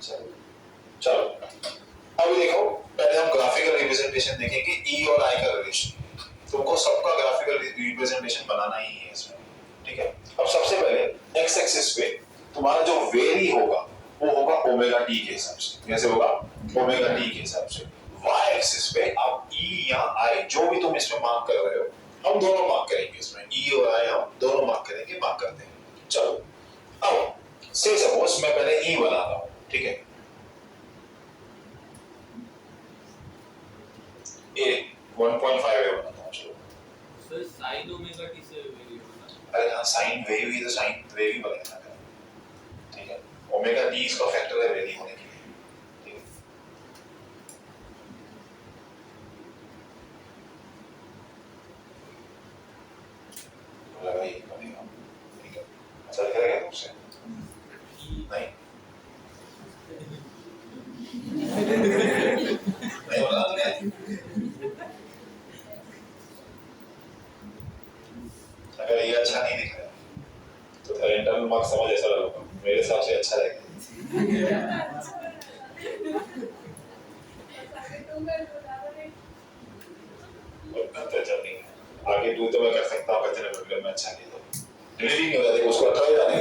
चलो अभी देखो, पहले हम ग्राफिकल रिप्रेजेंटेशन देखेंगे ई और आई का रिलेशन। तुमको सबका ग्राफिकल रिप्रेजेंटेशन बनाना ही है इसमें, ठीक है। अब सबसे पहले एक्स एक्सिस पे तुम्हारा जो वेरी होगा वो होगा ओमेगा टी के हिसाब से। कैसे होगा? ओमेगा टी के हिसाब से। वाई एक्सिस पे आप ई या आई जो भी तुम इसमें मार्क कर रहे हो, हम दोनों मार्क करेंगे इसमें, ई और आई हम दोनों मार्क करेंगे, मार्क करते हैं। चलो अब से सपोज मैं पहले ई बना रहा हूं, ठीक है। ए 1.5 बनाता हूं। चलो सर साइन ओमेगा टी से वेरी होगा। अरे हाँ, साइन वेव ही तो साइन वेव ही बनेगा ना, ठीक है। ओमेगा टी इसका फैक्टर है वेरी होने के लिए, ठीक है। लगा ये बनेगा, ठीक है। अच्छा दिख रहा है तुमसे? नहीं नहीं बना तुमने? अगर ये अच्छा नहीं दिख रहा तो फिर इंटरनल मार्क्स समझ ऐसा लगेगा, मेरे हिसाब से अच्छा लगेगा। आगे तू तो मैं कर सकता हूँ, बच्चे ने मैं अच्छा किया तो डिलीट ही नहीं होता, देखो उसको अच्छा ही जाने।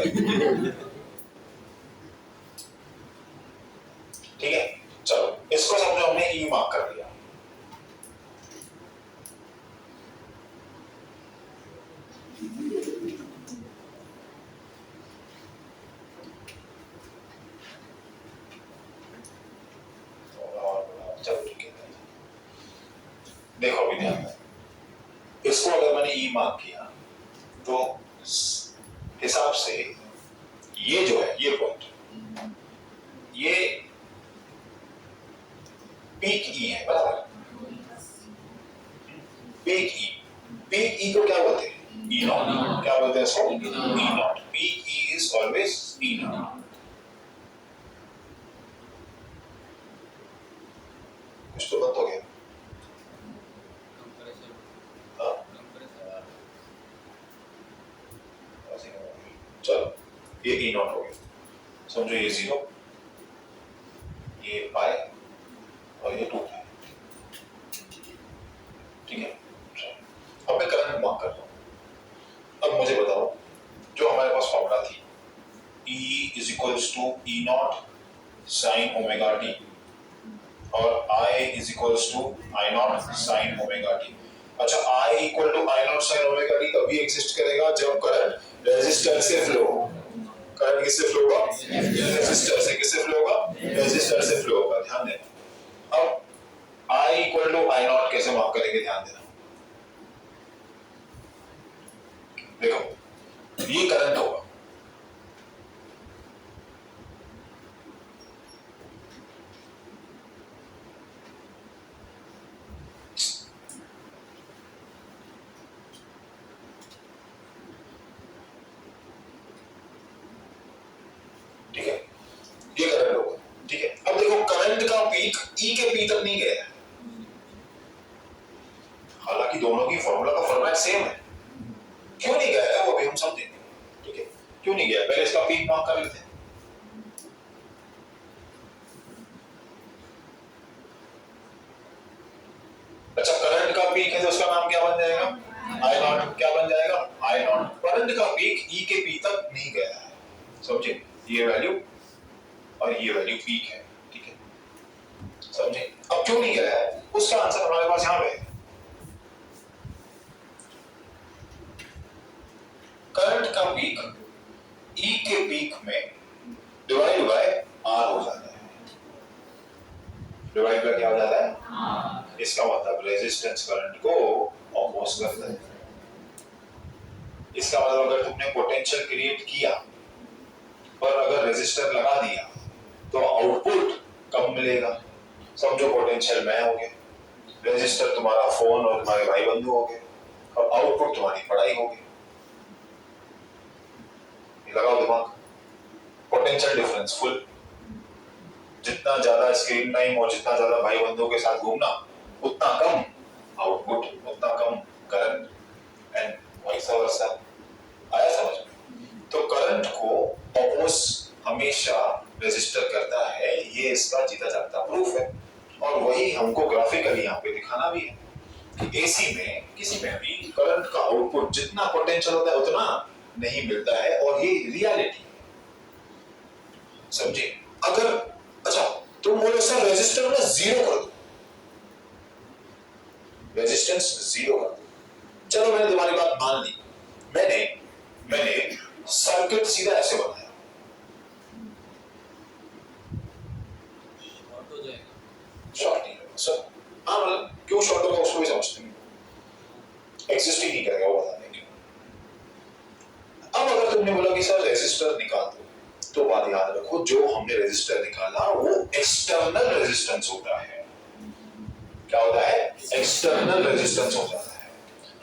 ठीक है, चलो इसको समझो, हमने ई मार्क कर दिया। देखो अभी ध्यान, इसको अगर मैंने ई मार्क किया तो हिसाब से ये जो है, ये पॉइंट, ये पीक ई है, बराबर। पीक ई को क्या बोलते हैं? E naught. क्या बोलते हैं इसको? E naught. Peak E is always E naught. कुछ तो बंद हो गया। चलो ये ई नॉट हो गया, समझो ये 0, ये पाई और ये 2 है, ठीक है। अब मैं करंट मार्क करता हूं। अब मुझे बताओ, जो हमारे पास फॉर्मूला थी E is equals to E naught sine omega T और I is equals to I naught sine omega T. अच्छा, I equal to I naught sine omega T तभी एग्जिस्ट करेगा जब करंट रेजिस्टर से फ्लो हो। Current किससे flow होगा? Resistor से। किससे फ्लो होगा? रेजिस्टर से फ्लो होगा। ध्यान देना। अब I equal to I naught कैसे मार्क करेंगे, ध्यान देना। देखो ये करंट होगा, ठीक है, ये करंट होगा, ठीक है। अब देखो करंट का पीक ई के पी तक नहीं गया, हालांकि दोनों की फॉर्मूला का फॉर्मेट सेम है। क्यों नहीं गया है वो भी हम समझेंगे, ठीक है। क्यों नहीं गया, पहले इसका पीक मार्क कर लेते हैं। अच्छा, करंट का पीक है तो उसका नाम क्या बन जाएगा? आई नॉट। क्या बन जाएगा? आई नॉट। करंट का पीक ई के पी तक नहीं गया है, समझे? ये वैल्यू और ये वैल्यू पीक है, ठीक है, समझे? अब क्यों नहीं गया है उसका आंसर हमारे पास यहां पे है। करंट का पीक ई के पीक में डिवाइड बाय आर हो जाता है। डिवाइड बाय क्या हो जाता है? इसका मतलब रेजिस्टेंस करंट को ऑपोज करता है। इसका मतलब अगर तुमने पोटेंशियल क्रिएट किया पर अगर रेजिस्टर लगा दिया तो आउटपुट कम मिलेगा। समझो पोटेंशियल मैं हो गया, रेजिस्टर तुम्हारा फोन और तुम्हारे भाई बंधु हो गए, और आउटपुट तुम्हारी पढ़ाई होगी। लगाओ दिमाग। पोटेंशियल डिफरेंस फुल, जितना ज्यादा स्क्रीन टाइम और जितना ज्यादा भाई बंधुओं के साथ घूमना उतना कम आउटपुट, उतना कम करंट एंड वाइस वर्सा। आया समझ में? तो करंट को ऑपोज हमेशा रेजिस्टर करता है ये इसका जीता जागता प्रूफ है और वही हमको ग्राफिकली यहाँ पे दिखाना भी है कि एसी में किसी में भी करंट का आउटपुट जितना पोटेंशियल होता है उतना नहीं मिलता है और ये रियलिटी समझे। अगर अच्छा तुम बोलो सर रेजिस्टर में जीरो कर दो, रेजिस्टेंस जीरो कर दो, चलो मैंने तुम्हारी बात मान ली, मैंने सर्किट सीधा ऐसे बनाया, शॉर्ट हो जाएगा। शॉर्ट नहीं होगा सर। हाँ मतलब क्यों शॉर्ट होगा उसको भी समझते हैं, एग्जिस्ट ही नहीं करेगा वो बता देंगे। अब अगर तुमने बोला कि सर रेजिस्टर निकाल दो, तो बात याद रखो जो हमने रेजिस्टर निकाला वो एक्सटर्नल रेजिस्टेंस होता है। क्या होता है? एक्सटर्नल रेजिस्टेंस हो जाता है।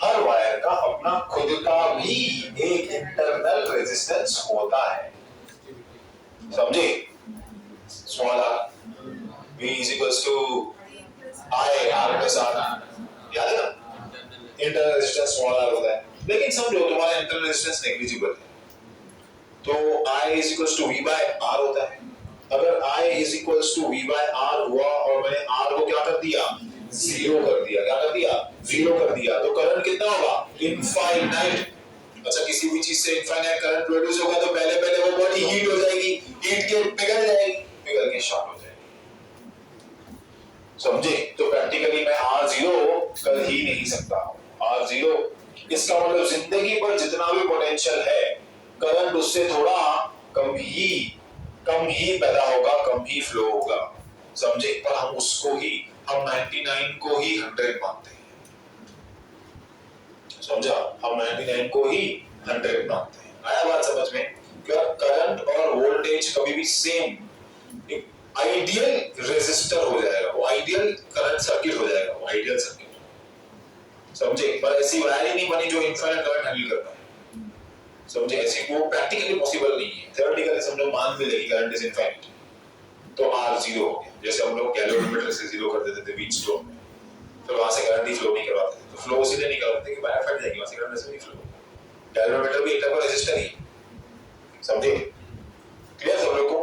हर वायर का अपना खुद का भी एक इंटरनल रेजिस्टेंस होता है, समझे? Small R V is equals to I R plus R, याद है ना? इंटरनल रेजिस्टेंस स्मॉल r होता है, लेकिन समझो तुम्हारा इंटरनल रेजिस्टेंस नेग्लिजिबल है तो I is equals to V by R होता है। अगर I is equals to V by R हुआ और मैंने R को क्या कर दिया? जीरो कर दिया। क्या कर दिया? जीरो कर दिया, तो करंट कितना होगा? इनफाइनाइट। अच्छा किसी भी चीज से इनफाइनाइट करंट प्रोड्यूस होगा तो पहले वो बॉडी हीट हो जाएगी, हीट के पिघल जाएगी, पिघल के शॉर्ट हो जाएगी, समझे? तो प्रैक्टिकली मैं R0 कर ही नहीं सकता। R0 इसका मतलब जिंदगी पर जितना भी पोटेंशियल है करंट उससे थोड़ा कम ही पैदा होगा, कम ही फ्लो होगा, समझे? पर हम उसको ही हम 99 को ही 100 मानते हैं, समझा? हम 99 को ही 100 मानते हैं। आया बात समझ में? क्या करंट और वोल्टेज कभी भी सेम आइडियल रेजिस्टर हो जाएगा, वो आइडियल करंट सर्किट हो जाएगा, वो आइडियल सर्किट, समझे? पर ऐसी वायर ही नहीं बनी जो इनफाइनाइट करंट हैंडल कर पाए, समझे? ऐसी वो प्रैक्टिकली पॉसिबल नहीं है। थ्योरेटिकली समझो मान भी लेगी करंट इज इनफाइनाइट तो R जीरो हो गया, जैसे हम लोग गैल्वेनोमीटर से जीरो कर देते थे व्हीट स्टोन में, फिर वहां से करंट ही फ्लो नहीं करवाते थे, तो फ्लो सीधे नहीं करवाते कि वायर फट जाएगी, वहां से करंट ऐसे नहीं फ्लो। गैल्वेनोमीटर भी एक टाइप का रेजिस्टर ही, समझे? क्लियर सब लोग को?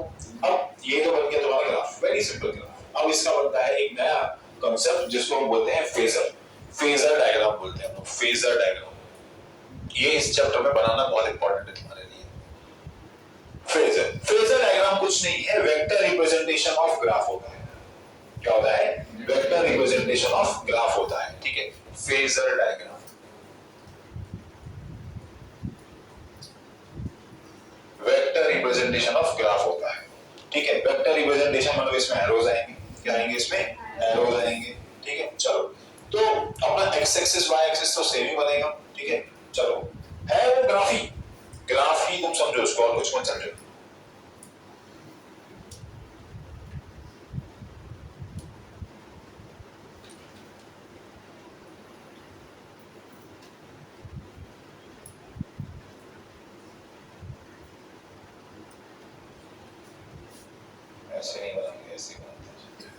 अब ये तो बन गया तुम्हारा ग्राफ, वेरी सिंपल ग्राफ। अब इसका बनता है एक नया कांसेप्ट जिसको हम बोलते हैं फेजर डायग्राम बोलते हैं हम लोग, फेजर डायग्राम। ये इस चैप्टर में बनाना बहुत इंपॉर्टेंट है तुम्हारे लिए। फेजर डायग्राम कुछ नहीं है, वेक्टर रिप्रेजेंटेशन ऑफ ग्राफ होता है। क्या होता है? वेक्टर रिप्रेजेंटेशन ऑफ ग्राफ होता है, ठीक है? Phasor diagram vector representation of graph होता है, ठीक है? वेक्टर रिप्रेजेंटेशन मतलब इसमें एरोज आएंगे, क्या आएंगे? इसमें एरोज आएंगे, ठीक है? चलो तो अपना एक्स एक्सिस वाई एक्सिस तो सेम ही बनेगा, ठीक है? चलो है वो ग्राफ ही तुम समझो उसको, और कुछ मत समझो। ऐसे नहीं बनाएंगे, ऐसे बनाते हैं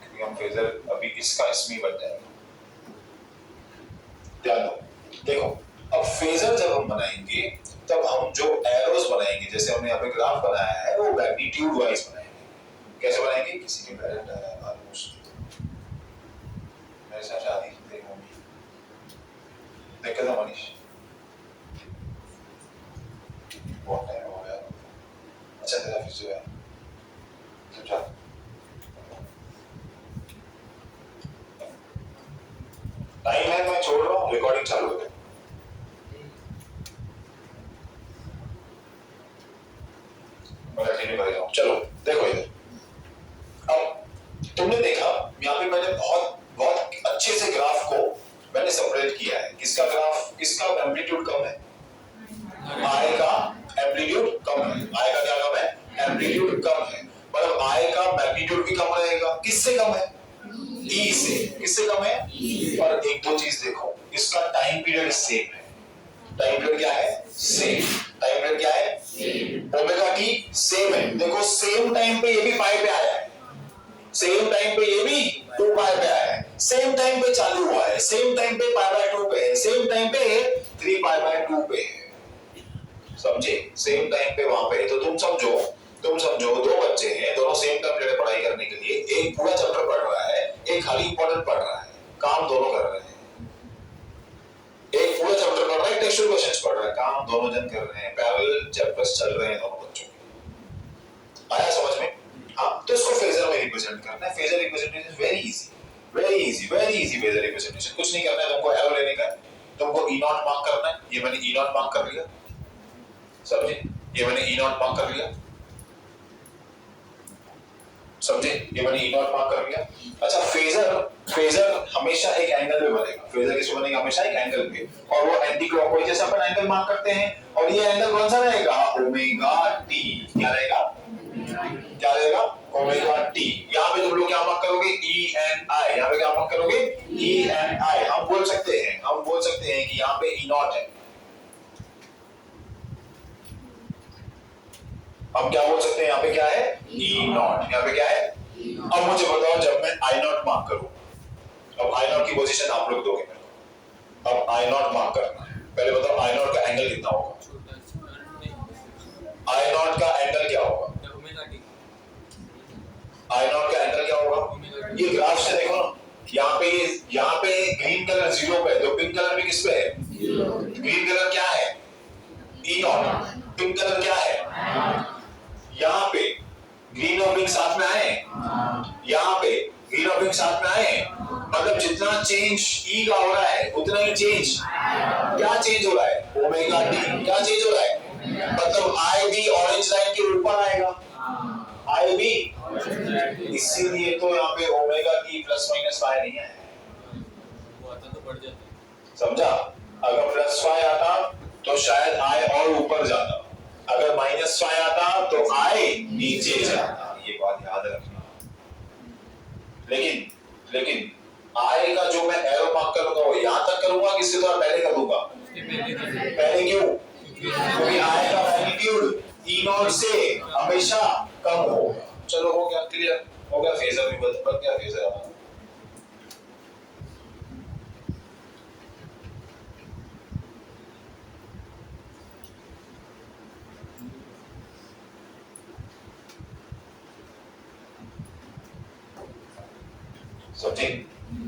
क्योंकि हम फेजर अभी इसका इसमें बन जाएगा। ध्यान दो, देखो अब फेजर जब हम बनाएंगे तब हम जो एरोज बनाएंगे, जैसे हमने यहाँ पे ग्राफ बनाया है वो मैग्नीट्यूड वाइज बनाएंगे। कैसे बनाएंगे? किसी के पेरेंट आया ऑलमोस्ट मेरे साथ शादी देखूंगी, देख के मनीष बहुत टाइम हो गया। अच्छा तेरा फिजियो है, समझा? टाइम है, मैं छोड़ रहा हूँ, रिकॉर्डिंग चालू है। चलो देखो इधर, अब तुमने देखा यहाँ पे मैंने बहुत अच्छे से ग्राफ को मैंने सेपरेट किया है। किसका ग्राफ, किसका एम्पलीट्यूड कम है? I का एम्पलीट्यूड कम है। I का क्या कम है? एम्पलीट्यूड कम है, मतलब I का मैग्नीट्यूड भी कम रहेगा। किससे कम है? E से। किससे कम है? और एक दो चीज देखो, इसका टाइम पीरियड सेम है। टाइम पीरियड क्या है? सेम। टाइम पीरियड क्या है? ओमेगा टी सेम है। देखो सेम टाइम पे ये भी पाई पे आया है, सेम टाइम पे ये भी 2 पाई पे आया है, सेम टाइम पे चालू हुआ है, सेम टाइम पे पाई बाय 2 पे है, सेम टाइम पे 3 पाई बाय 2 पे है, समझे? सेम टाइम पे वहां पे। तो तुम समझो दो बच्चे हैं, दोनों सेम टाइम ले पढ़ाई करने के लिए, एक पूरा चैप्टर पढ़ रहा है, एक खाली इंपॉर्टेंट पढ़ रहा है, काम दोनों कर रहे हैं। एक पूरा चैप्टर पढ़ रहा है, टेक्सचुअल क्वेश्चंस पढ़ रहा है, काम दोनों जन कर रहे हैं, पैरेलल चैप्टर्स चल रहे हैं दोनों बच्चों के। आया समझ में? हाँ, तो इसको फेजर में रिप्रेजेंट करना है। Phasor representation very easy, very easy, very easy. Phasor representation कुछ नहीं करना है तुमको, एरो लेने का है, तुमको ई नॉट मार्क करना है। ये मैंने ई नॉट मार्क कर लिया, समझे? ये मैंने ई नॉट मार्क कर लिया, समझे? ये मैंने ई नॉट मार्क कर लिया। अच्छा, फेजर हमेशा एक एंगल पे बनेगा। फेजर किस पे बनेगा? हमेशा एक एंगल पे, और वो एंटी क्लॉकवाइज जैसा अपन एंगल मार्क करते हैं, और ये एंगल कौन सा रहेगा? Omega T. क्या रहेगा? क्या रहेगा? Omega T. यहाँ पे तुम लोग क्या मार्क करोगे? E and I. यहाँ पे क्या मार्क करोगे? E and I. हम बोल सकते हैं कि यहाँ पे ई नॉट है। हम क्या बोल सकते हैं? यहाँ पे क्या है? ई नॉट। यहाँ पे क्या है? अब मुझे बताओ, जब मैं आई नॉट मार्क करूं, अब आई नॉट की पोजीशन आप लोग दोगे मेरे को। अब आई नॉट मार्क करना है। पहले बताओ आई नॉट का एंगल कितना होगा? आई नॉट का एंगल क्या होगा? आई नॉट का एंगल क्या होगा? ये ग्राफ से देखो ना, यहाँ पे ग्रीन कलर 0 पे है, तो पिंक कलर भी किस पे है? ग्रीन कलर क्या है? ई नॉट। पिंक कलर क्या है? यहाँ पे ग्रीन और पिंक साथ में आए, यहाँ पे ग्रीन और पिंक साथ में आए, मतलब जितना चेंज ई का हो रहा है उतना ही चेंज क्या चेंज हो रहा है? Omega T. क्या चेंज हो रहा है? मतलब आई भी ऑरेंज लाइन के ऊपर आएगा, आई भी, इसीलिए तो यहाँ पे omega T plus minus five नहीं है। वो आता तो बढ़ जाता, समझा? अगर प्लस फाइव आता तो शायद आई और ऊपर जाता, अगर माइनस फाइव आता तो आई नीचे जाता। ये बात याद रखना। लेकिन आई का जो मैं एरो मार्क करूंगा वो यहां तक करूंगा कि इससे थोड़ा पहले कर दूंगा? पहले क्यों? क्योंकि आई का मैग्नीट्यूड ई नॉट से हमेशा कम होगा। चलो हो गया, क्लियर हो गया। फेजर भी बन गया। फेजर हमारा समझे?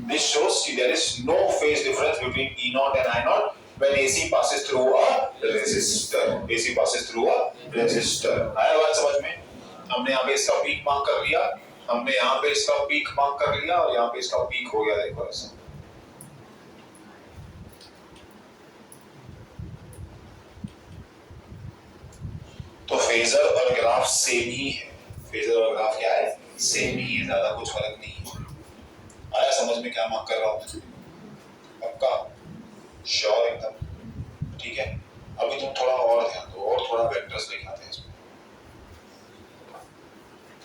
This shows that there is no phase difference between E naught and I naught when AC passes through a resistor. AC passes through a resistor. आया बात समझ में? हमने यहाँ पे इसका पीक मार्क कर लिया, हमने यहाँ पे इसका पीक मार्क कर लिया, और यहाँ पे इसका पीक हो गया। देखो ऐसा। तो फेजर और ग्राफ सेम ही है। फेजर और ग्राफ क्या है? सेम ही है, ज्यादा कुछ फर्क नहीं है। आया समझ में क्या मार्क कर रहा हूं? पक्का? श्योर एकदम? ठीक है। अभी तुम थोड़ा और ध्यान दो, और थोड़ा वेक्टर्स दिखाते हैं इसमें।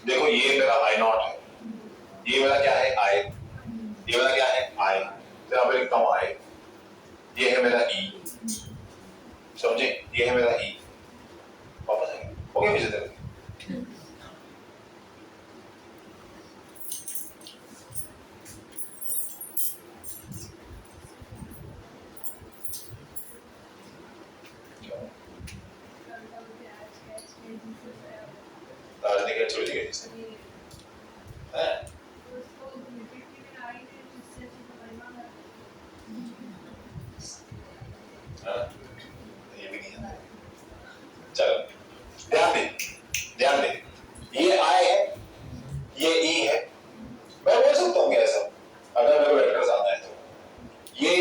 देखो ये मेरा आई नॉट है, ये मेरा क्या है? आई। ये मेरा क्या है? आई। तो यहाँ पे लिखता हूँ आई। ये है मेरा ई, समझे? ये है मेरा ई। वापस आएंगे, ओके? पीछे देखो, छोड़ दिया जिसे है। ये भी नहीं है। चलो ध्यान दे, ये आई है, ये ई है। मैं बोल सकता हूँ क्या ऐसा? अगर मेरे को वेक्टर्स आता है तो ये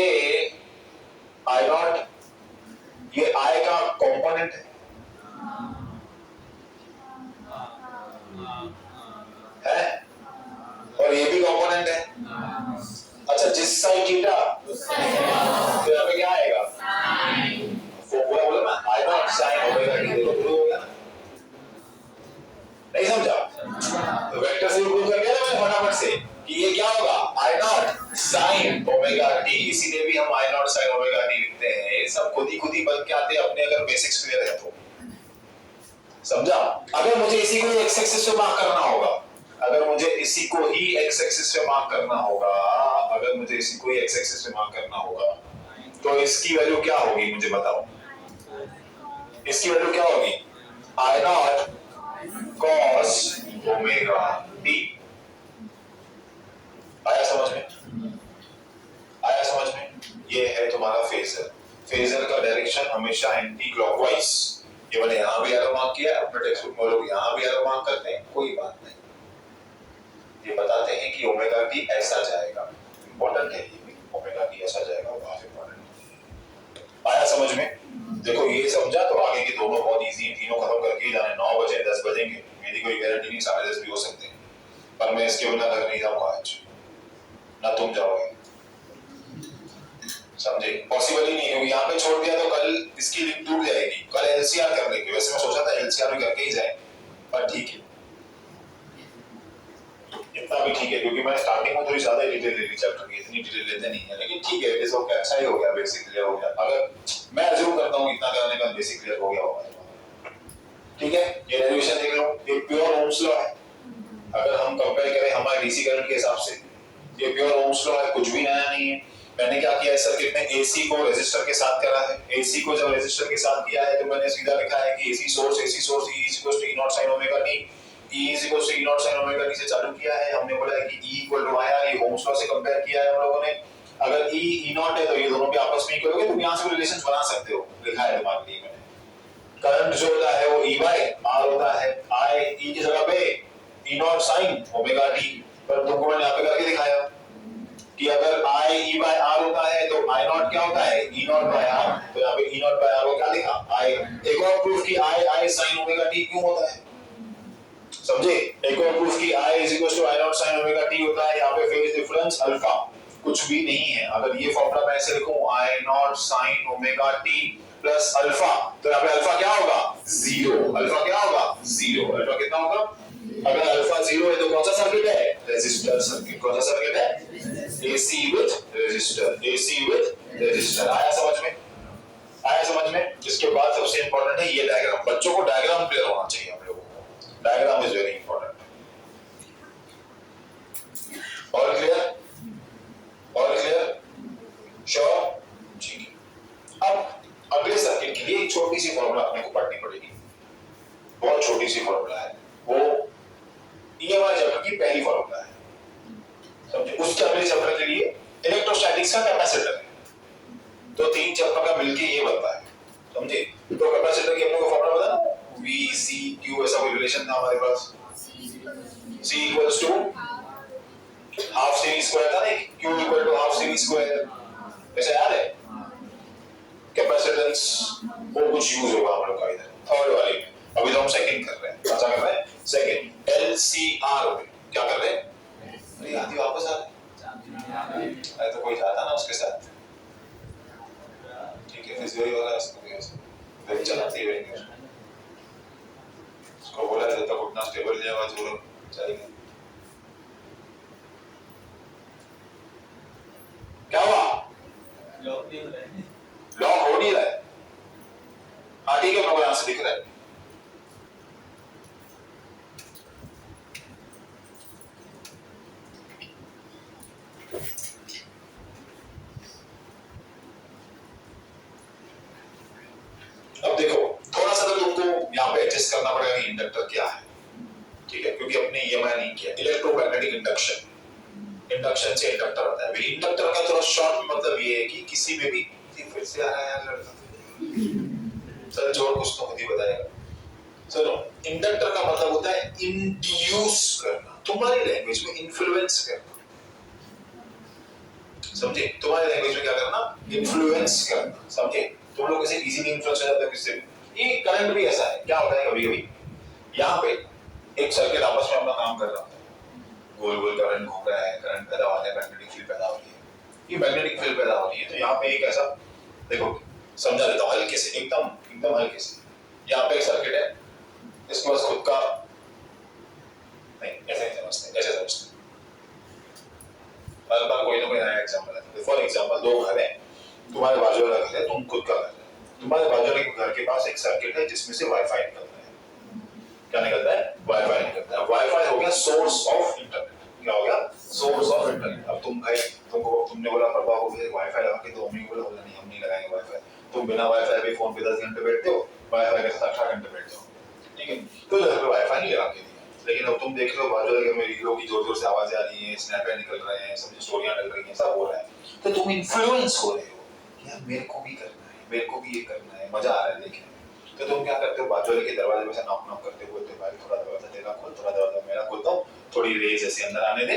आई नॉट, ये आई का कंपोनेंट है, और ये भी कंपोनेंट है। अच्छा, जिस साइड थीटा तो यहाँ पे क्या आएगा? वो पूरा बोला ना, आई नॉट साइन ओमेगा टी। देखो प्रूव हो गया ना? नहीं समझा? तो वेक्टर से प्रूव कर दिया ना मैंने फटाफट से कि ये क्या होगा? आई नॉट साइन ओमेगा टी। इसीलिए भी हम आई नॉट साइन ओमेगा टी लिखते हैं। ये सब खुद ही बन के आते हैं अपने, अगर बेसिक्स क्लियर है तो। समझा? अगर मुझे इसी को एक्स एक्सिस पे मार्क करना होगा, अगर मुझे इसी को ही एक्स एक्सिस पे मार्क करना होगा, अगर मुझे इसी को ही एक्स एक्सिस पे मार्क करना होगा, तो इसकी वैल्यू क्या होगी? मुझे बताओ, इसकी वैल्यू क्या होगी? आई नॉट कॉस ओमेगा टी। आया समझ में? आया समझ में? ये है तुम्हारा फेजर। फेजर का डायरेक्शन हमेशा एंटी क्लॉकवाइज। ये मैंने यहाँ भी एरो मार्क किया, अपने टेक्स्ट बुक में लोग यहाँ भी एरो मार्क करते हैं, कोई बात नहीं। ये बताते हैं कि ओमेगा टी ऐसा जाएगा, इंपॉर्टेंट है ये भी, ओमेगा टी ऐसा जाएगा, बहुत इंपॉर्टेंट। आया समझ में? देखो ये समझा तो आगे के दोनों बहुत इजी है, तीनों खत्म करके जाने। 9 बजे 10 बजेंगे, मेरी कोई गारंटी नहीं, 10:30 भी हो सकते हैं, पर मैं इसके बिना घर नहीं जाऊंगा आज, ना तुम जाओगे, समझे? पॉसिबल ही नहीं, क्योंकि यहाँ पे छोड़ दिया तो कल इसकी लिंक टूट जाएगी। कल एलसीआर कर लेंगे, वैसे मैं सोचा था एलसीआर भी करके ही जाए, पर ठीक है, इतना भी ठीक है, क्योंकि मैं स्टार्टिंग में थोड़ी ज्यादा डिटेल ले ली चैप्टर की, इतनी डिटेल लेते नहीं है, लेकिन ठीक है, इट इज ओके, अच्छा ही हो गया, बेसिक क्लियर हो गया। अगर मैं अज्यूम करता हूँ इतना करने का बेसिक क्लियर हो गया होगा, ठीक है। ये डेरिवेशन देख लो, ये प्योर ओम्स लॉ है। अगर हम कंपेयर करें हमारे डीसी करंट के हिसाब से, ये प्योर ओम्स लॉ है, कुछ भी नया नहीं है। मैंने क्या किया है सर्किट में, एसी को रेजिस्टर के साथ करा है। एसी को जब रेजिस्टर के साथ किया है तो मैंने सीधा लिखा है कि AC source E equals to E naught sin omega t, E equals to E naught sin omega t से चालू किया है। हमने बोला है कि E इक्वल टू IR, ये ओम्स लॉ से कंपेयर किया है हम लोगों ने। अगर E नॉट है तो ये दोनों भी आपस में इक्वल हो गए, तुम यहां से रिलेशंस बना सकते हो, लिखा है तुम्हारे लिए मैंने। करंट जो होता है वो E/R होता है, I E की जगह पे E naught sin omega t, पर तुमको मैंने यहां पे करके दिखाया कि अगर I E/R होता है तो I नॉट क्या होता है, E नॉट बाय R। तो यहाँ पे E नॉट बाय R को क्या लिखा, I। एक और प्रूफ कि I sin ओमेगा t क्यों होता है, समझे? एक और प्रूफ कि I is equals to I not sin omega t होता है। यहाँ पे फेज डिफरेंस अल्फा कुछ भी नहीं है। अगर ये फॉर्मूला मैं ऐसे लिखूं, I not sin omega t plus alpha, तो यहाँ पे अल्फा क्या होगा, 0। अल्फा क्या होगा, 0। अल्फा कितना होगा? अगर अल्फा 0 है तो कौन सा सर्किट है, रेजिस्टर सर्किट। कौन सा सर्किट है, AC with resistor, AC with resistor. आया समझ में? आया समझ में? इसके बाद सबसे इंपॉर्टेंट है ये डायग्राम। बच्चों को डायग्राम क्लियर होना चाहिए हम लोगों को, डायग्राम इज वेरी इंपॉर्टेंट। और क्लियर? और क्लियर? श्योर? ठीक है। अब अगले सर्किट के लिए एक छोटी सी फॉर्मूला अपने को पढ़नी पड़ेगी, बहुत छोटी सी फॉर्मूला है, वो EMI चैप्टर की पहली फॉर्मूला है, समझे? उसके अगले चैप्टर के लिए इलेक्ट्रोस्टैटिक्स का कैपेसिटर है, तो 3 चैप्टर का मिलके ये बनता है, समझे? तो कैपेसिटर की अपने को फॉर्मूला पता ना, V C Q, ऐसा कोई रिलेशन था हमारे पास, C equals to half CV square था ना, Q equal to half CV square, ऐसा याद है? कैपेसिटेंस वो कुछ यूज होगा हम लोग का इधर थर्ड वाले में। अभी तो हम सेकंड कर रहे हैं, कौन सा कर रहे हैं, सेकंड। LCR में क्या कर रहे हैं, अरे आदि वापस आ रहे, अरे तो कोई जाता ना उसके साथ, ठीक है, फिजियोलॉजी वाला इसको भी ऐसे चलाते ही रहेंगे, उसको बोला जब तक उतना स्टेबल नहीं होगा जोर चलेगा। क्या हुआ, लॉक नहीं हो रहा है, लॉक हो नहीं रहा है, हाँ ठीक है, मेरे को यहां से दिख रहा है। अब देखो थोड़ा सा तो तुमको यहाँ पे एडजस्ट करना पड़ेगा कि इंडक्टर क्या है, ठीक है, क्योंकि अपने EMI नहीं किया। इलेक्ट्रोमैग्नेटिक इंडक्शन, इंडक्शन से इंडक्टर आता है। इंडक्टर का थोड़ा शॉर्ट मतलब ये है कि किसी में भी, फिर से आ रहा है यार लड़का, चल छोड़, कुछ तो खुद ही बताएगा। चलो, इंडक्टर का मतलब होता है इंड्यूस करना, तुम्हारी लैंग्वेज में इन्फ्लुएंस करना, समझे? तुम्हारी लैंग्वेज में क्या करना, इन्फ्लुएंस करना, समझे? तुम लोग किसी इजीली इन्फ्लुएंस हो जाते हो किससे भी। ये करंट भी ऐसा है, क्या होता है कभी कभी यहाँ पे एक सर्किट आपस में अपना काम कर रहा होता है, गोल गोल करंट घूम रहा है, करंट पैदा हो रहा है, मैग्नेटिक फील्ड पैदा हो रही है, ये मैग्नेटिक फील्ड पैदा हो रही है। तो यहाँ पे एक ऐसा, देखो समझा देता हूँ हल्के से, एकदम एकदम हल्के से। यहाँ पे एक सर्किट है, इसके पास खुद का नहीं, ऐसे नहीं समझते, ऐसे समझते। हर बार कोई ना कोई नया एग्जांपल है। फॉर एग्जांपल, दो घर हैं, तुम्हारे बाजू वाला घर है, तुम खुद का घर है। तुम्हारे बाजू वाले घर के पास एक सर्किट है जिसमें से वाईफाई निकलता है। क्या निकलता है, वाईफाई निकलता है। वाईफाई हो गया सोर्स ऑफ इंटरनेट। क्या हो गया, सोर्स ऑफ इंटरनेट। अब तुम भाई, तुमने बोला पापा को वाईफाई लगा के दो, मम्मी को बोला नहीं हम नहीं लगाएंगे वाईफाई। तुम बिना वाईफाई पे फोन पे 10 घंटे बैठते हो, वाईफाई के साथ 18 घंटे बैठते हो, ठीक है? तो घर पे वाईफाई नहीं लगा के दिया, लेकिन अब और तुम देख रहे हो बाजू वाले मेरी हीरो की जोर जोर से आवाजें आ रही हैं, स्नैपर निकल रहे हैं, सब स्टोरियां निकल रही हैं, सब हो रहा है, तो तुम इन्फ्लुएंस हो रहे हो यार मेरे को भी करना है, मेरे को भी ये करना है, मजा आ रहा है देखने में। तो तुम क्या करते हो, बाजू वाले के दरवाजे में से नॉक नॉक करते हो, बोलते हो भाई थोड़ा दरवाजा तेरा खोल, थोड़ा दरवाजा मेरा खोलता हूँ, थोड़ी रेज ऐसे अंदर आने दे,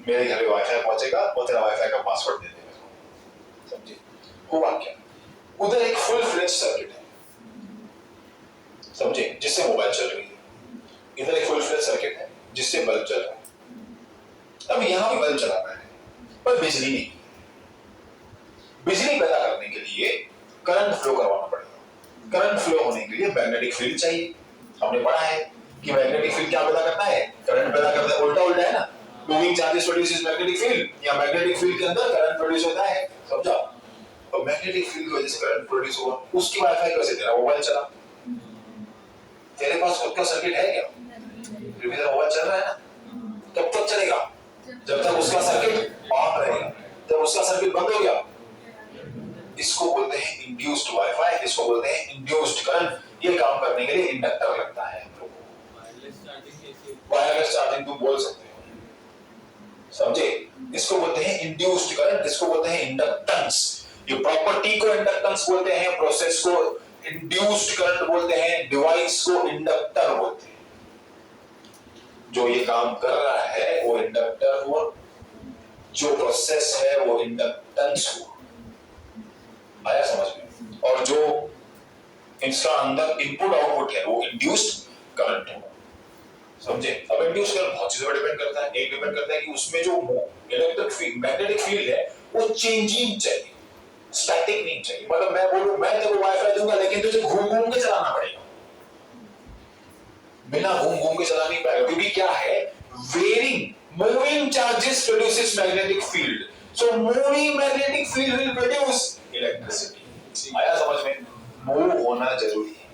मेरे घर में वाईफाई पहुंचेगा और तेरा वाईफाई का पासवर्ड दे दे मेरे को। समझे? हुआ क्या, उधर एक फुल फ्लेज सर्किट है, समझे, जिससे मोबाइल चल रही है, इधर एक फुल फ्लेज सर्किट है जिससे बल्ब चल रहा है। अब यहां भी बल्ब चला रहा है पर बिजली नहीं। बिजली पैदा करने के लिए करंट फ्लो करवाना पड़ेगा। करंट फ्लो होने के लिए मैग्नेटिक फील्ड चाहिए। हमने पढ़ा है कि मैग्नेटिक फील्ड क्या पैदा करता है, करंट पैदा करता है। उल्टा उल्टा है ना, moving charges produces magnetic field, या मैग्नेटिक फील्ड के अंदर करंट प्रोड्यूस होता है, समझा? और मैग्नेटिक फील्ड की वजह से करंट प्रोड्यूस हुआ, उसकी वाईफाई कैसे, तेरा मोबाइल चला। तेरे पास खुद का सर्किट है क्या? फिर भी तेरा मोबाइल चल रहा है ना, कब तक चलेगा? जब तक उसका सर्किट ऑन रहेगा। जब उसका सर्किट बंद हो गया, इसको बोलते हैं इंड्यूस्ड वाईफाई, इसको बोलते हैं इंड्यूस्ड करंट। ये काम करने के लिए इंडक्टर लगता है हम लोगों को। वायरलेस चार्जिंग तुम बोल सकते हो, समझे? इसको बोलते हैं इंड्यूस्ड करंट, इसको बोलते हैं इंडक्टेंस। ये प्रॉपर्टी को इंडक्टेंस बोलते हैं, प्रोसेस को इंड्यूस्ड करंट बोलते हैं, डिवाइस को इंडक्टर बोलते हैं। जो ये काम कर रहा है वो इंडक्टर हुआ, जो प्रोसेस है वो इंडक्टेंस हुआ। आया समझ में? और जो इसका अंदर इनपुट आउटपुट है वो इंड्यूस्ड करंट हुआ, समझे? अब इंड्यूस्ड करंट बहुत चीजों पर डिपेंड करता है। एक डिपेंड करता है कि उसमें जो इलेक्ट्रिक फील्ड, मैग्नेटिक फील्ड है वो चेंजिंग चाहिए, स्टैटिक नहीं चाहिए। मतलब मैं बोलूं मैं तेरे को वाईफाई दूंगा लेकिन तुझे घूम घूम के चलाना पड़ेगा, बिना घूम घूम के चला नहीं पाएगा, क्योंकि क्या है, varying moving charges produces magnetic field, so moving magnetic field will produce electricity. आया समझ में? मूव होना जरूरी है।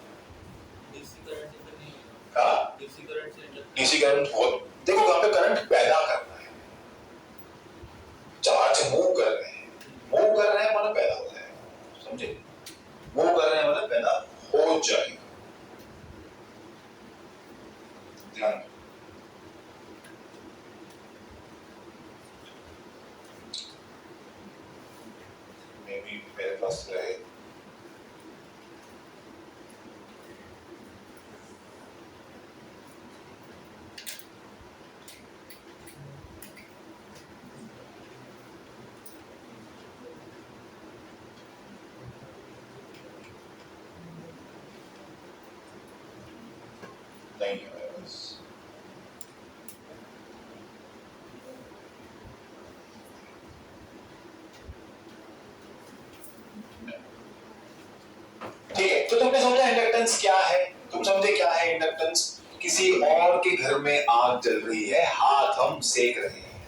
डीसी करंट बहुत, देखो वहां पे करंट पैदा करना है, चार्ज मूव कर रहे हैं, मूव कर रहे हैं मतलब पैदा हो जाएगा, समझे? मूव कर रहे हैं मतलब पैदा हो जाएगा। ध्यान में भी मेरे पास रहे, नहीं है मेरे पास। ठीक है, तो तुमने समझा इंडक्टेंस क्या है? तुम समझे क्या है इंडक्टेंस? किसी और के घर में आग जल रही है, हाथ हम सेक रहे हैं,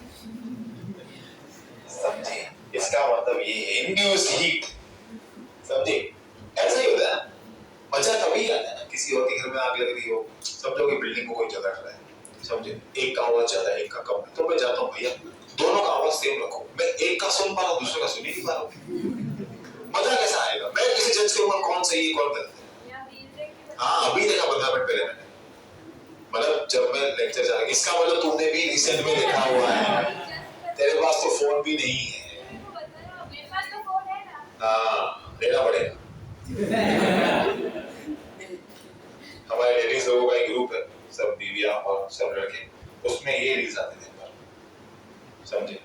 समझे? इसका मतलब ये है इंड्यूस्ड हीट, समझे? ऐसा ही होता है, मजा तभी आता है ना, किसी और के घर में आग लग रही हो, समझो कि बिल्डिंग को कोई जला रहा है, समझे? एक का आवाज ज्यादा एक का कम है, तो मैं जाता हूँ भैया दोनों का आवाज सेम रखो, मैं एक का सुन पा रहा हूँ दूसरे का सुन ही नहीं पा रहा हूँ, मजा कैसा आएगा? मैं किसी जज करूंगा कौन सही है कौन गलत है। हाँ अभी देखा 15 मिनट पहले मैंने, मतलब जब मैं लेक्चर जा रहा, इसका मतलब तुमने भी रिसेंट में देखा हुआ है, तेरे पास तो फोन भी नहीं है। हाँ लेना पड़ेगा। हमारे लेडीज लोगों का एक ग्रुप है, सब बीवियां और सब लड़के, उसमें ये रील्स आते थे, समझे?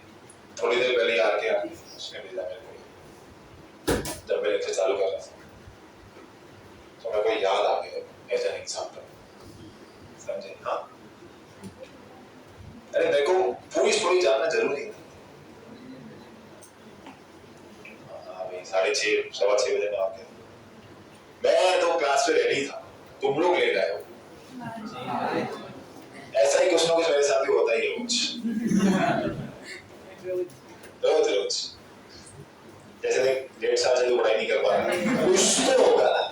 थोड़ी देर पहले आके उसने भेजा मेरे को, जब मैं लेक्चर चालू कर रहा था तो मेरे को याद आ गया एज एन एग्जाम्पल, समझे? हाँ अरे मेरे को पूरी स्टोरी जानना जरूरी है। हाँ भाई 6:30 6:15 बजे मैं आ गया, मैं तो क्लास में रेडी था, तुम लोग लेट आए हो। ऐसा ही कुछ ना कुछ मेरे साथ भी होता ही है रोज रोज, जैसे देख 1.5 साल से तो पढ़ाई नहीं कर पा रहा, कुछ तो होगा ना,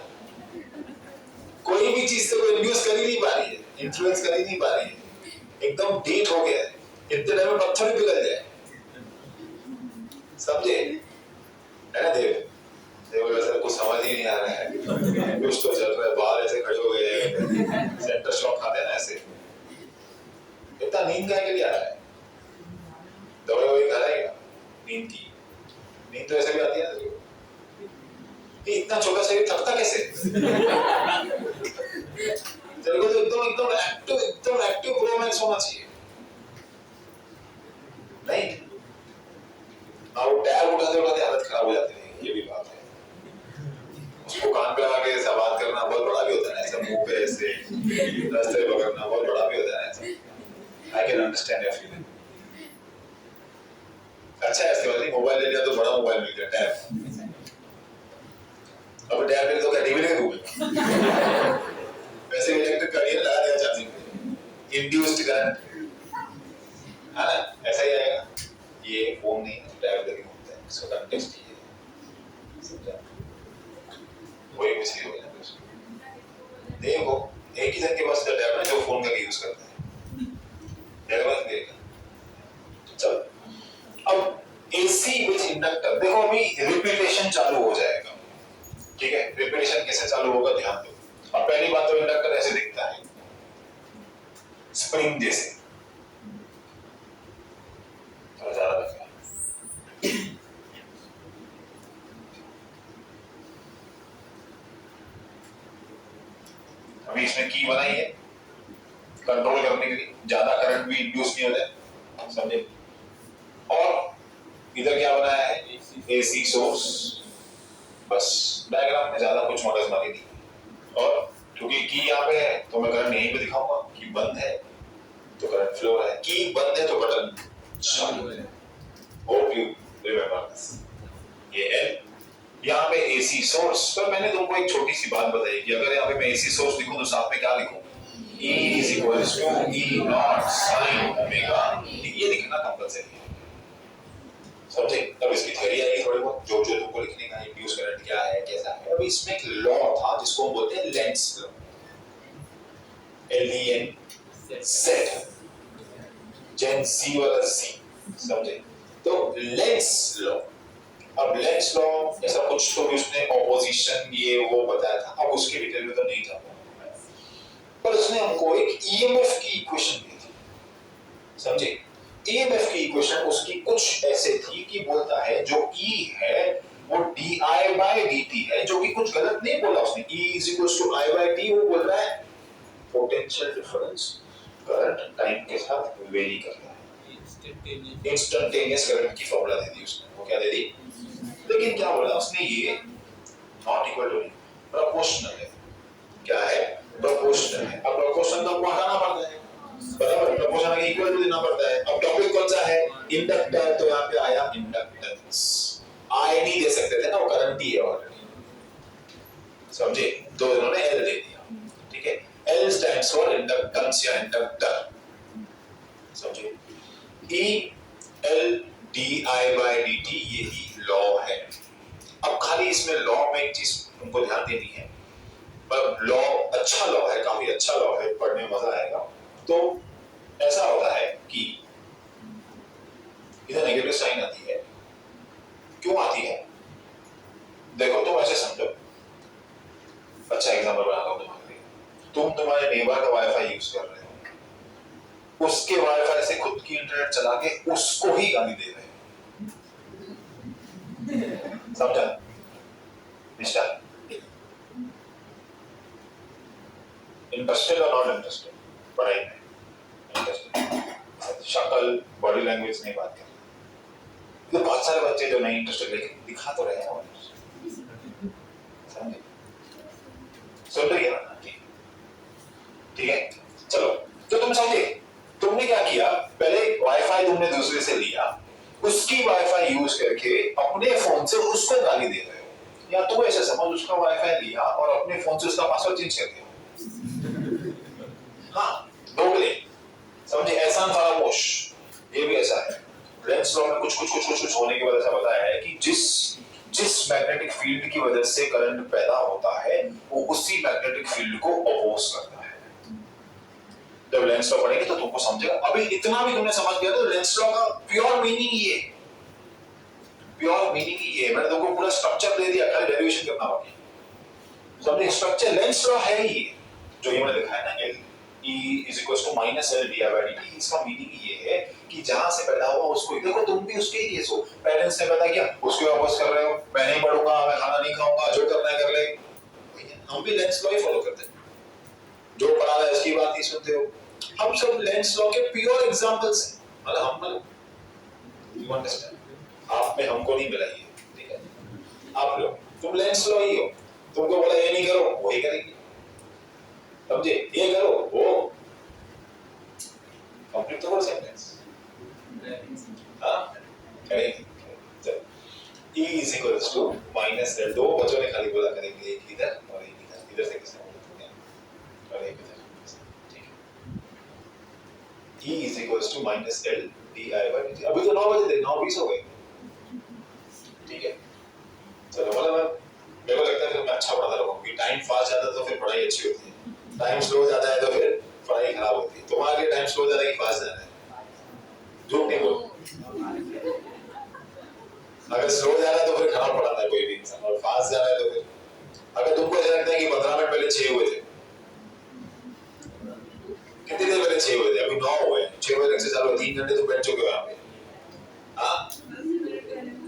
कोई भी चीज से कोई इंड्यूस कर ही नहीं पा रही है, इन्फ्लुएंस कर ही नहीं पा रही है, एकदम डीट हो गया है, इतने टाइम में पत्थर भी पिघल जाए, समझे? है ना देव? देव वैसे कुछ समझ ही नहीं आ रहा है, कुछ तो चल रहा है, बाहर ऐसे खड़े हो गए सेंटर शॉक खाते हैं ना ऐसे, नींद का के लिए आ रहा है, दवाई वही खा रहा है क्या नींद की? नींद तो ऐसे भी आती है ना, ये इतना छोटा शरीर थकता कैसे? तेरे को तो एकदम एक्टिव प्रो मैक्स होना चाहिए। नहीं, वो टैब उठाते उठाते हालत खराब हो जाती है, ये भी बात है। उसको कान पे लगा के ऐसा बात करना बहुत बड़ा भी होता है ना, ऐसा मुंह पे ऐसे रास्ते पकड़ना बहुत बड़ा भी होता है ऐसा। I can understand your feeling. अच्छा है, इसके बाद मोबाइल ले लिया तो बड़ा मोबाइल मिल गया, टैब। अब टैब ले तो क्या टीवी नहीं दूंगा, वैसे इलेक्ट्रिक गाड़ी लगा दिया चार्जिंग पे, इंड्यूस्ड करंट, है ना, ऐसा ही आएगा। ये फोन नहीं टैब लेके घूमते हैं, इसका कंटेक्स्ट ही है, समझा? वही कुछ ही होगा। देखो एक ही जन के पास टैब है जो फोन का यूज करता है, मेरे पास नहीं है। चल अब एसी विच इंडक्टर, देखो अभी रिपीटेशन चालू हो जाएगा, ठीक है? रिपीटेशन कैसे चालू होगा ध्यान दो। अब पहली बात तो इंडक्टर ऐसे दिखता है, स्प्रिंग जैसे, थोड़ा ज्यादा रखना। अभी इसमें की बनाई है कंट्रोल करने के लिए, ज्यादा करंट भी इंड्यूस नहीं होता, समझे? और इधर क्या बनाया है? AC source. बस डायग्राम में ज्यादा कुछ मगजमारी नहीं। और क्योंकि की यहाँ पे है तो मैं करंट यहीं पे दिखाऊंगा, की बंद है तो करंट फ्लो है, की बंद है तो बटन चालू है। Hope you remember this. ये है यहाँ पे एसी सोर्स। पर मैंने तुमको एक छोटी सी बात बताई कि अगर यहाँ पे मैं एसी सोर्स लिखूं तो साथ में क्या लिखूं? E is equals to E naught sin omega। ये लिखना कंपल्सरी है, समझे? तब इसकी थ्योरी आएगी थोड़ी बहुत, जो जो तुमको लिखने का इंड्यूस करंट क्या है कैसा है। अब इसमें एक लॉ था जिसको हम बोलते हैं लेंस लॉ, LENZ, जेन Z वाला Z, समझे? तो लेंस लॉ। अब लेंस लॉ ऐसा कुछ तो भी उसने ऑपोजिशन ये वो बताया था, अब उसके डिटेल में तो नहीं जाऊंगा, पर उसने हमको एक ईएमएफ की इक्वेशन दी थी, समझे? ईएमएफ की इक्वेशन उसकी कुछ ऐसे थी कि बोलता है जो E है वो di/dt है, जो कि कुछ गलत नहीं बोला उसने। E is equals to I/t, वो बोल रहा है पोटेंशियल डिफरेंस करंट टाइम के साथ वेरी कर रहा है। इंस्टेंटेनियस करंट की फॉर्मूला दे दी उसने, वो क्या दे दी? लेकिन क्या बोला उसने? ये नॉट इक्वल टू प्रोपोर्शनल है। क्या है? प्रोपोर्शनल है। अब प्रोपोर्शनल तो हटाना पड़ता है, बराबर? प्रोपोर्शनल के इक्वल टू देना पड़ता है। अब टॉपिक कौन सा है? इंडक्टर, तो यहाँ पे आया इंडक्टेंस। आई नहीं दे सकते थे ना, वो करंट ही है ऑलरेडी, समझे? तो इन्होंने एल दे दिया, ठीक है? एल स्टैंड्स फॉर इंडक्टेंस या इंडक्टर, समझे? E L D I by D T, यही लॉ है। अब खाली इसमें लॉ में एक चीज तुमको ध्यान देनी है, पर लॉ अच्छा लॉ है, काफी अच्छा लॉ है, पढ़ने में मजा आएगा। तो ऐसा होता है कि इधर नेगेटिव साइन आती है, क्यों आती है? देखो तुम ऐसे समझो, अच्छा एग्जांपल बनाता हूं तुम्हारे लिए। तुम तुम्हारे नेबर का वाईफाई यूज कर रहे हो, उसके वाईफाई से खुद की इंटरनेट चला के उसको ही गाली दे रहे हो, समझा? निष्ठा, इंटरेस्टेड और नॉट इंटरेस्टेड पढ़ाई में? इंटरेस्टेड, शक्ल बॉडी लैंग्वेज नहीं बात कर, तो बहुत सारे बच्चे जो नहीं इंटरेस्टेड लेकिन दिखा तो रहे हैं, समझे? सुन रही है ना? ठीक है, चलो। तो तुम समझे, तुमने क्या किया? पहले वाईफाई तुमने दूसरे से लिया, उसकी वाईफाई यूज करके अपने फोन से उसको गाली दे रहे हो, या तो ऐसे समझ उसका वाईफाई लिया और अपने फोन से उसका पासवर्ड चेंज कर दिया। हाँ, दोगले, समझे? एहसान फरामोश, ये भी ऐसा है। लेंस लॉ में कुछ होने की वजह से बताया है कि जिस मैग्नेटिक फील्ड की वजह से करंट पैदा होता है वो उसी मैग्नेटिक फील्ड को अपोज करता है। जब लेंस लॉ पढ़ेंगे तो तुमको समझेगा। अभी इतना भी तुमने समझ गया तो लेंस लॉ का प्योर मीनिंग ये, मैंने तुमको पूरा स्ट्रक्चर दे दिया, खाली डेरिवेशन करना बाकी। समझे? स्ट्रक्चर लेंस लॉ है ही जो ये मैंने लिखा है ना, L E is equals to minus L di by dt। इसका मीनिंग ये है कि जहां से पैदा हुआ उसको, देखो तुम भी उसके ही केस हो, पेरेंट्स ने पैदा किया उसको वापस कर रहे हो, मैं नहीं पढ़ूंगा, मैं खाना नहीं खाऊंगा, जो करना है कर ले। हम भी लेंस लॉ ही फॉलो करते हैं, जो पढ़ा रहा है उसकी बात नहीं सुनते हो। हम सब लेंस लॉ के प्योर एग्जांपल्स हैं, मतलब हम यू अंडरस्टैंड, आप में हमको नहीं मिला ये, ठीक है? आप लोग तुम लेंस लॉ ही हो, तुमको बोला ये नहीं करो वही करेंगे, समझे? ये करो वो कंप्लीट तो बोल सेंटेंस, हाँ करेंगे। E is equals to minus L, दो बच्चों ने खाली बोला करेंगे, एक इधर और एक इधर, इधर से किसने बोला और एक इधर, ठीक है? E is equals to minus L di by dt। अभी तो 9 बजे थे, 9:20 हो गए, ठीक है? चलो मतलब मेरे को लगता है फिर मैं अच्छा पढ़ाता रहूंगा, क्योंकि टाइम फास्ट जाता है तो फिर पढ़ाई अच्छी होती है, टाइम स्लो जाता है तो फिर पढ़ाई खराब होती है। तुम्हारे लिए टाइम स्लो जाता है कि फास्ट जाता है? झूठ नहीं बोलो, अगर स्लो जा रहा है तो फिर खराब पढ़ाता है कोई भी इंसान, और फास्ट जा रहा है तो फिर, अगर तुमको ऐसा लगता है कि 15 मिनट पहले 6 हुए थे, कितनी देर पहले 6 हुए थे, अभी 9 हुए, 6 बजे से चालू 3 घंटे तो बैठ चुके हो यहाँ पे, हाँ?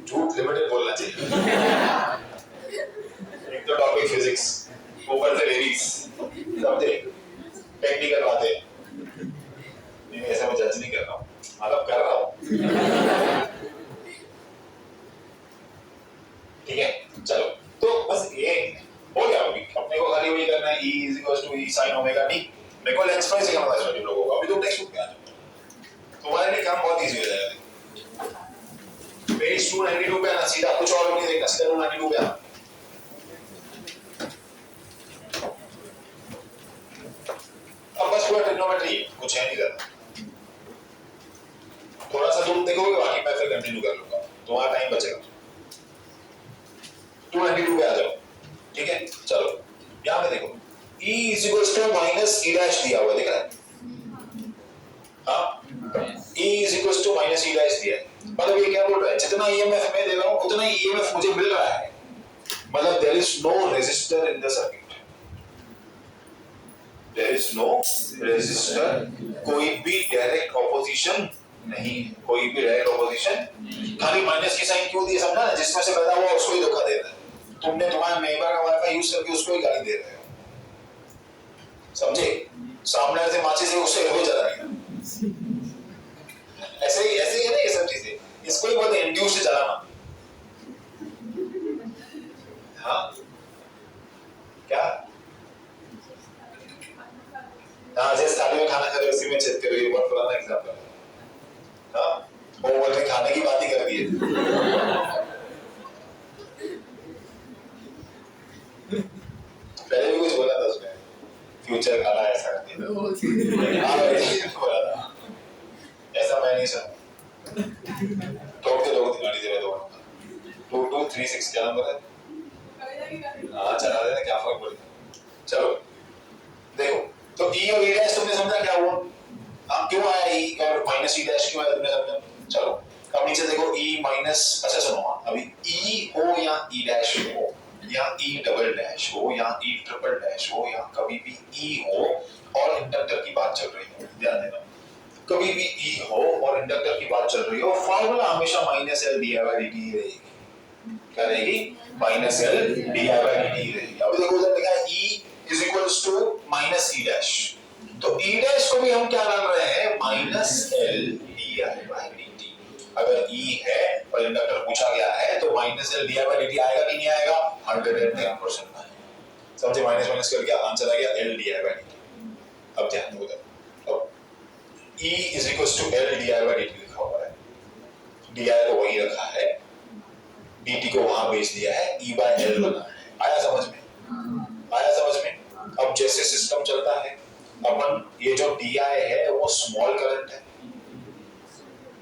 झूठ लिमिटेड बोलना चाहिए। एक तो टॉपिक फिजिक्स, ऊपर से लेडीज, समझे? टेक्निकल बातें, नहीं ऐसा मैं जज नहीं कर रहा हूँ, मतलब कर रहा हूँ, ठीक है? चलो तो बस ये हो गया, अभी अपने को खाली वही करना है, E is equals to E sin omega t। मेरे को लेंस लॉ से करना है सभी लोगों को, अभी तुम टेक्स्ट बुक पे आ जाओ, तुम्हारे लिए काम बहुत इजी हो जाएगा। पेज 292 पे आना, सीधा कुछ और नहीं देखना, सीधा 292 पे आना। अब बस पूरा ट्रिग्नोमेट्री, कुछ है नहीं करना, थोड़ा सा तुम देखोगे, बाकी मैं फिर कंटिन्यू कर लूंगा, तुम्हारा टाइम बचेगा। 292 पे आ जाओ, ठीक है? चलो यहाँ पे देखो, E is equals to minus E dash दिया हुआ, दिख रहा है? हाँ, E is equals to minus E dash दिया है, मतलब ये क्या बोल रहा है, जितना EMF मैं दे रहा हूँ उतना ही EMF मुझे मिल रहा है, मतलब there is no resistor in the circuit, there is no resistor, कोई भी डायरेक्ट ऑपोजिशन नहीं, कोई भी डायरेक्ट ऑपोजिशन, खाली माइनस की साइन क्यों दी समझा ना, जिसमें से पैदा हुआ उसको ही धोखा दे रहा है, तुमने तुम्हारे नेबर का वाईफाई यूज करके उसको ही गाली दे रहे हो, समझे? सामने से माचिस से उससे हो जा रहा है, ऐसे ही है ना ये सब चीजें, इसको ही बोलते हैं इंड्यूस्ड चलाना। हाँ क्या, हाँ जैसे थाली में खाना खा रहे हो उसी में छेद करो, ये बहुत पुराना एग्जांपल है। हाँ वो बोलते खाने की बात ही कर दी है, पहले भी कुछ बोला था उसमें, फ्यूचर खाना ऐसा करती है, बोला था ऐसा, मैं नहीं सुना, ठोक दिमागी दे दो 2236 क्या नंबर है, हाँ चला देना, क्या फर्क पड़ेगा। चलो देखो, तो E और E डैश तुमने समझा क्या हुआ, हाँ क्यों आया E और माइनस E डैश क्यों आया तुमने समझा। चलो अब नीचे देखो E माइनस, अच्छा सुनो, अभी E हो या E डैश हो या E डबल डैश हो या E ट्रिपल डैश हो या कभी भी E हो और इंडक्टर की बात चल रही हो, ध्यान देना, कभी भी E हो और इंडक्टर की बात चल रही हो, फॉर्मूला हमेशा minus L di by dt रहेगी, क्या रहेगी, minus L di by dt रहेगी। अब देखो उधर लिखा है E is equals to minus E dash, तो E डैश को भी हम क्या डाल रहे हैं, minus L di by dt। अगर E है और इंडक्टर पूछा गया है तो minus L di by dt आएगा कि नहीं आएगा, 110% आएगा, समझे? माइनस माइनस कर गया, आंसर आ गया L di by dt। अब ध्यान दो, अब E is equals to L di by dt लिखा हुआ है, di को वही रखा है, dt को वहां भेज दिया है, E by L बना है, आया समझ में, आया समझ में। अब जैसे सिस्टम चलता है, अपन ये जो di है वो स्मॉल करंट है,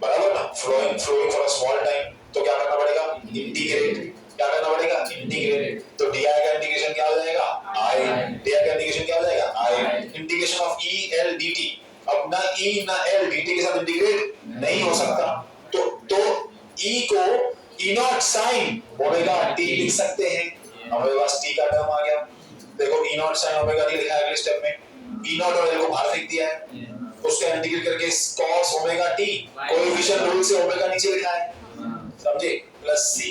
बराबर ना, flowing for a small time, तो क्या करना पड़ेगा, इंटीग्रेट, क्या करना पड़ेगा, इंटीग्रेट, तो di का इंटीग्रेशन क्या हो जाएगा, I, di का इंटीग्रेशन क्या हो जाएगा, I, integration of E L dt। अब ना E ना L dt के साथ इंटीग्रेट नहीं हो सकता, तो E को E not sine omega t लिख सकते हैं, हमारे पास t का टर्म आ गया, देखो E not sine omega t लिखा है अगले स्टेप में, ई नॉट और एल को बाहर फेंक दिया है, उससे इंटीग्रेट करके cos omega T coefficient rule से ओमेगा नीचे लिखा है, समझे, प्लस सी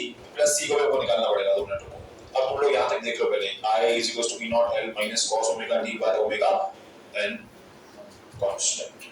को भी आपको निकालना पड़ेगा 2 मिनट रुको। अब तुम लोग यहाँ तक देख लो पहले, I is equals to E naught L minus cos omega t by omega n constant।